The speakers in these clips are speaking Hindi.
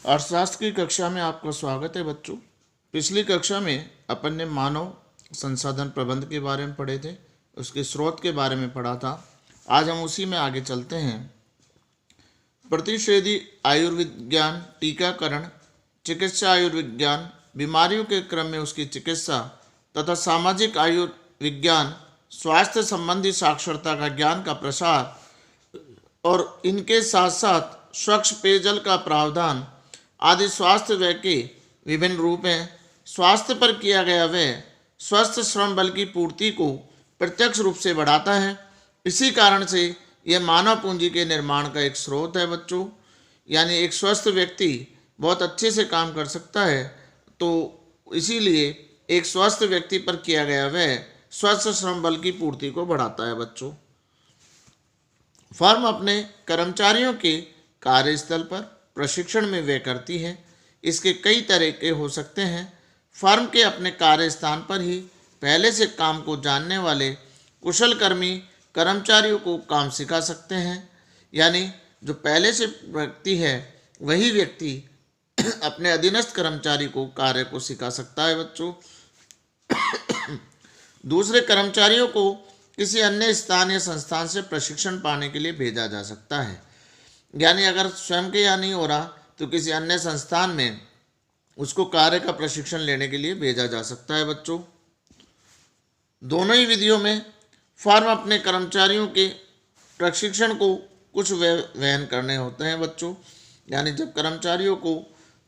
अर्थशास्त्र की कक्षा में आपका स्वागत है बच्चों। पिछली कक्षा में अपन ने मानव संसाधन प्रबंध के बारे में पढ़े थे, उसके स्रोत के बारे में पढ़ा था। आज हम उसी में आगे चलते हैं। प्रतिषेधी आयुर्विज्ञान, टीकाकरण, चिकित्सा आयुर्विज्ञान, बीमारियों के क्रम में उसकी चिकित्सा तथा सामाजिक आयुर्विज्ञान, स्वास्थ्य संबंधी साक्षरता का ज्ञान का प्रसार और इनके साथ साथ स्वच्छ पेयजल का प्रावधान आदि स्वास्थ्य व्यय के विभिन्न रूप हैं। स्वास्थ्य पर किया गया व्यय स्वस्थ श्रम बल की पूर्ति को प्रत्यक्ष रूप से बढ़ाता है। इसी कारण से यह मानव पूंजी के निर्माण का एक स्रोत है बच्चों। यानी एक स्वस्थ व्यक्ति बहुत अच्छे से काम कर सकता है, तो इसीलिए एक स्वस्थ व्यक्ति पर किया गया व्यय स्वस्थ श्रम बल की पूर्ति को बढ़ाता है बच्चों। फर्म अपने कर्मचारियों के कार्यस्थल पर प्रशिक्षण में व्यय करती है। इसके कई तरीके हो सकते हैं। फर्म के अपने कार्यस्थान पर ही पहले से काम को जानने वाले कुशल कर्मचारियों को काम सिखा सकते हैं। यानी जो पहले से व्यक्ति है वही व्यक्ति अपने अधीनस्थ कर्मचारी को कार्य को सिखा सकता है बच्चों। दूसरे कर्मचारियों को किसी अन्य स्थान या संस्थान से प्रशिक्षण पाने के लिए भेजा जा सकता है। यानी अगर स्वयं के यहाँ नहीं हो रहा तो किसी अन्य संस्थान में उसको कार्य का प्रशिक्षण लेने के लिए भेजा जा सकता है बच्चों। दोनों ही विधियों में फर्म अपने कर्मचारियों के प्रशिक्षण को कुछ वहन करने होते हैं बच्चों। यानी जब कर्मचारियों को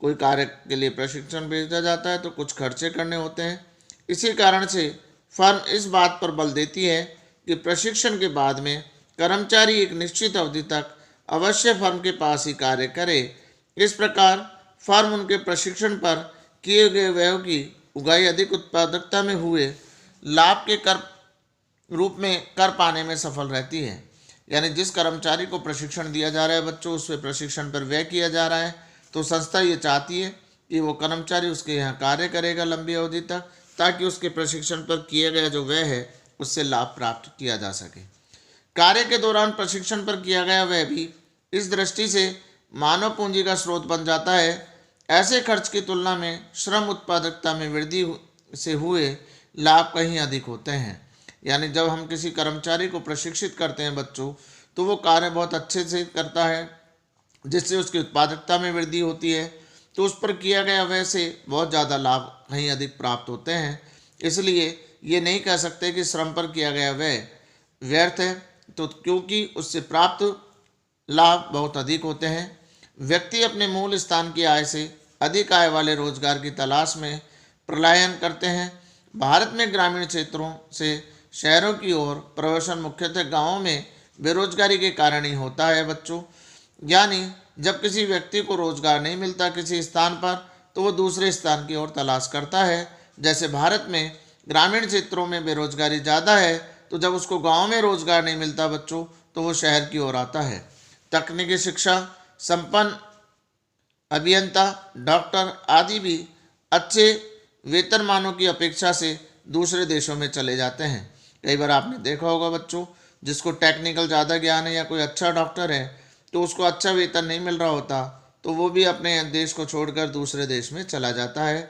कोई कार्य के लिए प्रशिक्षण भेजा जाता है तो कुछ खर्चे करने होते हैं। इसी कारण से फर्म इस बात पर बल देती है कि प्रशिक्षण के बाद में कर्मचारी एक निश्चित अवधि तक अवश्य फर्म के पास ही कार्य करे। इस प्रकार फर्म उनके प्रशिक्षण पर किए गए व्ययों की उगाही अधिक उत्पादकता में हुए लाभ के कर रूप में कर पाने में सफल रहती है। यानी जिस कर्मचारी को प्रशिक्षण दिया जा रहा है बच्चों, उस पर प्रशिक्षण पर व्यय किया जा रहा है, तो संस्था ये चाहती है कि वो कर्मचारी उसके यहाँ कार्य करेगा लंबी अवधि तक, ताकि उसके प्रशिक्षण पर किया गया जो व्यय है उससे लाभ प्राप्त किया जा सके। कार्य के दौरान प्रशिक्षण पर किया गया व्यय भी इस दृष्टि से मानव पूंजी का स्रोत बन जाता है। ऐसे खर्च की तुलना में श्रम उत्पादकता में वृद्धि से हुए लाभ कहीं अधिक होते हैं। यानी जब हम किसी कर्मचारी को प्रशिक्षित करते हैं बच्चों, तो वो कार्य बहुत अच्छे से करता है, जिससे उसकी उत्पादकता में वृद्धि होती है, तो उस पर किया गया व्यय से बहुत ज़्यादा लाभ कहीं अधिक प्राप्त होते हैं। इसलिए ये नहीं कह सकते कि श्रम पर किया गया व्यय व्यर्थ है, तो क्योंकि उससे प्राप्त लाभ बहुत अधिक होते हैं। व्यक्ति अपने मूल स्थान की आय से अधिक आय वाले रोजगार की तलाश में पलायन करते हैं। भारत में ग्रामीण क्षेत्रों से शहरों की ओर प्रवासन मुख्यतः गांवों में बेरोजगारी के कारण ही होता है बच्चों। यानी जब किसी व्यक्ति को रोजगार नहीं मिलता किसी स्थान पर, तो वो दूसरे स्थान की ओर तलाश करता है। जैसे भारत में ग्रामीण क्षेत्रों में बेरोजगारी ज़्यादा है, तो जब उसको गांव में रोजगार नहीं मिलता बच्चों, तो वो शहर की ओर आता है। तकनीकी शिक्षा संपन्न अभियंता, डॉक्टर आदि भी अच्छे वेतनमानों की अपेक्षा से दूसरे देशों में चले जाते हैं। कई बार आपने देखा होगा बच्चों, जिसको टेक्निकल ज़्यादा ज्ञान है या कोई अच्छा डॉक्टर है, तो उसको अच्छा वेतन नहीं मिल रहा होता, तो वो भी अपने देश को छोड़कर दूसरे देश में चला जाता है।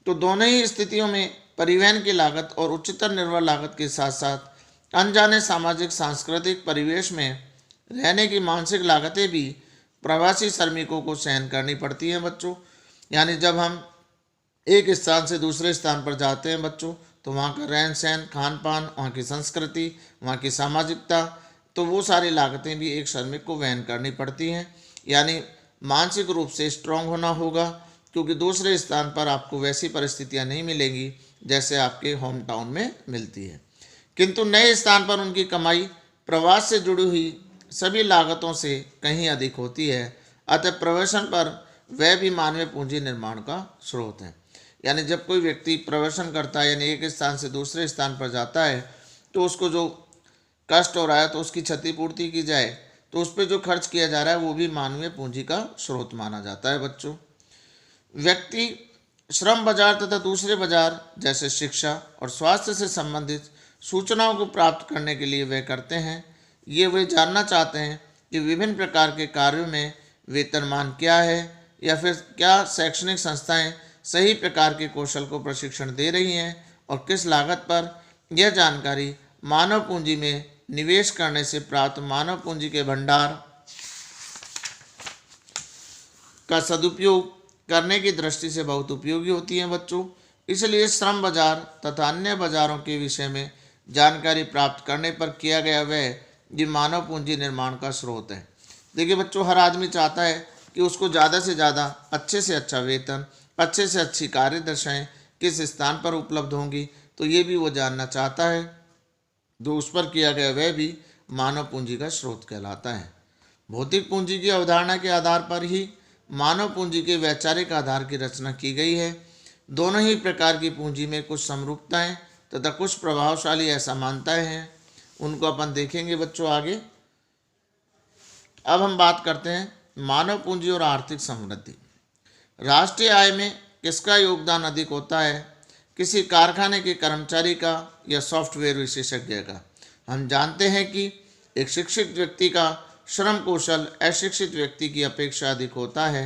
तो दोनों ही स्थितियों में परिवहन की लागत और उच्चतर निर्भर लागत के साथ साथ अनजाने सामाजिक सांस्कृतिक परिवेश में रहने की मानसिक लागतें भी प्रवासी श्रमिकों को सहन करनी पड़ती हैं बच्चों। यानी जब हम एक स्थान से दूसरे स्थान पर जाते हैं बच्चों, तो वहाँ का रहन सहन, खान पान, वहाँ की संस्कृति, वहाँ की सामाजिकता, तो वो सारी लागतें भी एक श्रमिक को वहन करनी पड़ती हैं। यानी मानसिक रूप से स्ट्रांग होना होगा, क्योंकि दूसरे स्थान पर आपको वैसी परिस्थितियाँ नहीं मिलेंगी जैसे आपके होम टाउन में मिलती है। किंतु नए स्थान पर उनकी कमाई प्रवास से जुड़ी हुई सभी लागतों से कहीं अधिक होती है। अतः प्रवासन पर वह भी मानवीय पूंजी निर्माण का स्रोत है। यानी जब कोई व्यक्ति प्रवासन करता है, यानी एक स्थान से दूसरे स्थान पर जाता है, तो उसको जो कष्ट हो रहा है तो उसकी क्षतिपूर्ति की जाए, तो उस पर जो खर्च किया जा रहा है वो भी मानवीय पूंजी का स्रोत माना जाता है बच्चों। व्यक्ति श्रम बाजार तथा दूसरे बाजार जैसे शिक्षा और स्वास्थ्य से संबंधित सूचनाओं को प्राप्त करने के लिए वे करते हैं। ये वे जानना चाहते हैं कि विभिन्न प्रकार के कार्यों में वेतनमान क्या है, या फिर क्या शैक्षणिक संस्थाएं सही प्रकार के कौशल को प्रशिक्षण दे रही हैं और किस लागत पर। यह जानकारी मानव पूंजी में निवेश करने से प्राप्त मानव पूंजी के भंडार का सदुपयोग करने की दृष्टि से बहुत उपयोगी होती है बच्चों। इसलिए श्रम बाजार तथा अन्य बाजारों के विषय में जानकारी प्राप्त करने पर किया गया व्यय ये मानव पूंजी निर्माण का स्रोत है। देखिए बच्चों, हर आदमी चाहता है कि उसको ज़्यादा से ज़्यादा अच्छे से अच्छा वेतन, अच्छे से अच्छी कार्यदशाएं किस स्थान पर उपलब्ध होंगी, तो ये भी वो जानना चाहता है। तो उस पर किया गया व्यय भी मानव पूंजी का स्रोत कहलाता है। भौतिक पूंजी की अवधारणा के आधार पर ही मानव पूंजी के वैचारिक आधार की रचना की गई है। दोनों ही प्रकार की पूंजी में कुछ समरूपताएं तथा कुछ प्रभावशाली असमानताएं हैं, उनको अपन देखेंगे बच्चों आगे। अब हम बात करते हैं मानव पूंजी और आर्थिक समृद्धि। राष्ट्रीय आय में किसका योगदान अधिक होता है? किसी कारखाने के कर्मचारी का या सॉफ्टवेयर विशेषज्ञ का? हम जानते हैं कि एक शिक्षित व्यक्ति का श्रम कौशल अशिक्षित व्यक्ति की अपेक्षा अधिक होता है।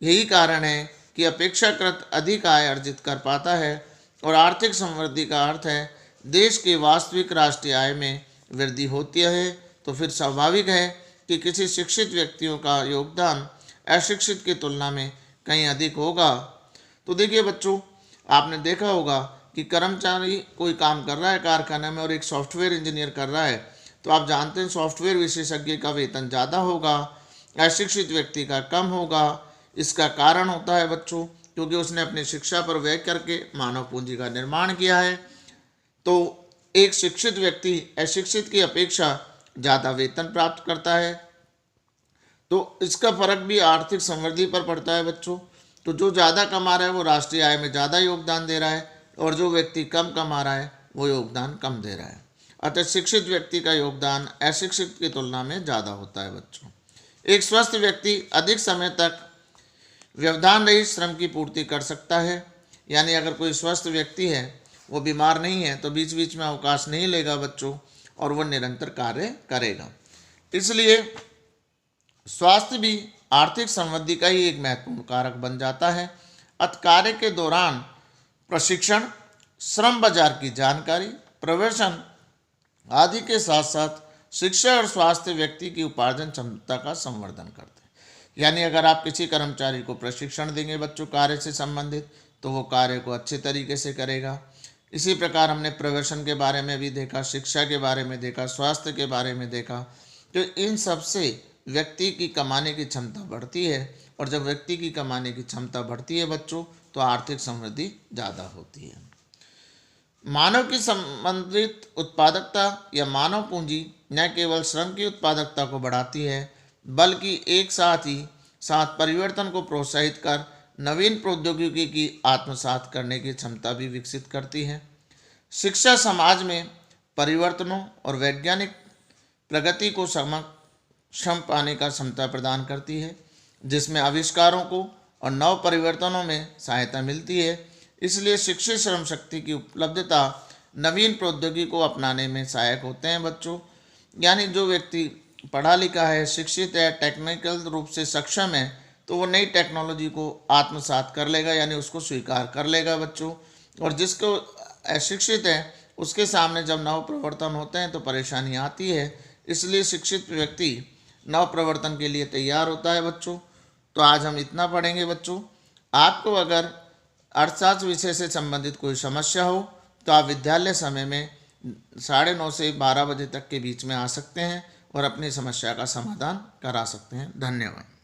यही कारण है कि अपेक्षाकृत अधिक आय अर्जित कर पाता है। और आर्थिक समृद्धि का अर्थ है देश के वास्तविक राष्ट्रीय आय में वृद्धि होती है। तो फिर स्वाभाविक है कि किसी शिक्षित व्यक्तियों का योगदान अशिक्षित की तुलना में कहीं अधिक होगा। तो देखिए बच्चों, आपने देखा होगा कि कर्मचारी कोई काम कर रहा है कारखाने में और एक सॉफ्टवेयर इंजीनियर कर रहा है, तो आप जानते हैं सॉफ्टवेयर विशेषज्ञ का वेतन ज़्यादा होगा, अशिक्षित व्यक्ति का कम होगा। इसका कारण होता है बच्चों क्योंकि उसने अपनी शिक्षा पर व्यय करके मानव पूंजी का निर्माण किया है। तो एक शिक्षित व्यक्ति अशिक्षित की अपेक्षा ज़्यादा वेतन प्राप्त करता है। तो इसका फर्क भी आर्थिक समृद्धि पर पड़ता है बच्चों। तो जो ज़्यादा कमा रहा है वो राष्ट्रीय आय में ज़्यादा योगदान दे रहा है और जो व्यक्ति कम कमा रहा है वो योगदान कम दे रहा है। अतः शिक्षित व्यक्ति का योगदान अशिक्षित की तुलना में ज़्यादा होता है बच्चों। एक स्वस्थ व्यक्ति अधिक समय तक व्यवधान रहित श्रम की पूर्ति कर सकता है। यानी अगर कोई स्वस्थ व्यक्ति है, वो बीमार नहीं है, तो बीच बीच में अवकाश नहीं लेगा बच्चों और वह निरंतर कार्य करेगा। इसलिए स्वास्थ्य भी आर्थिक समृद्धि का ही एक महत्वपूर्ण कारक बन जाता है। अतः कार्य के दौरान प्रशिक्षण, श्रम बाजार की जानकारी, प्रवचन आदि के साथ साथ शिक्षा और स्वास्थ्य व्यक्ति की उपार्जन क्षमता का संवर्धन करते हैं। यानी अगर आप किसी कर्मचारी को प्रशिक्षण देंगे बच्चों कार्य से संबंधित, तो वो कार्य को अच्छे तरीके से करेगा। इसी प्रकार हमने प्रवचन के बारे में भी देखा, शिक्षा के बारे में देखा, स्वास्थ्य के बारे में देखा। तो इन सब से व्यक्ति की कमाने की क्षमता बढ़ती है और जब व्यक्ति की कमाने की क्षमता बढ़ती है बच्चों, तो आर्थिक समृद्धि ज़्यादा होती है। मानव की संबंधित उत्पादकता या मानव पूंजी न केवल श्रम की उत्पादकता को बढ़ाती है, बल्कि एक साथ परिवर्तन को प्रोत्साहित कर नवीन प्रौद्योगिकी की आत्मसात करने की क्षमता भी विकसित करती है। शिक्षा समाज में परिवर्तनों और वैज्ञानिक प्रगति को सक्षम पाने का क्षमता प्रदान करती है, जिसमें आविष्कारों को और नव परिवर्तनों में सहायता मिलती है। इसलिए शिक्षित श्रम शक्ति की उपलब्धता नवीन प्रौद्योगिकी को अपनाने में सहायक होते हैं बच्चों। यानी जो व्यक्ति पढ़ा लिखा है, शिक्षित है, टेक्निकल रूप से सक्षम है, तो वो नई टेक्नोलॉजी को आत्मसात कर लेगा, यानी उसको स्वीकार कर लेगा बच्चों। और जिसको अशिक्षित है उसके सामने जब नव प्रवर्तन होते हैं तो परेशानी आती है। इसलिए शिक्षित व्यक्ति नव प्रवर्तन के लिए तैयार होता है बच्चों। तो आज हम इतना पढ़ेंगे बच्चों। आपको अगर अर्थशास्त्र विषय से संबंधित कोई समस्या हो तो आप विद्यालय समय में 9:30 से 12 बजे तक के बीच में आ सकते हैं और अपनी समस्या का समाधान करा सकते हैं। धन्यवाद।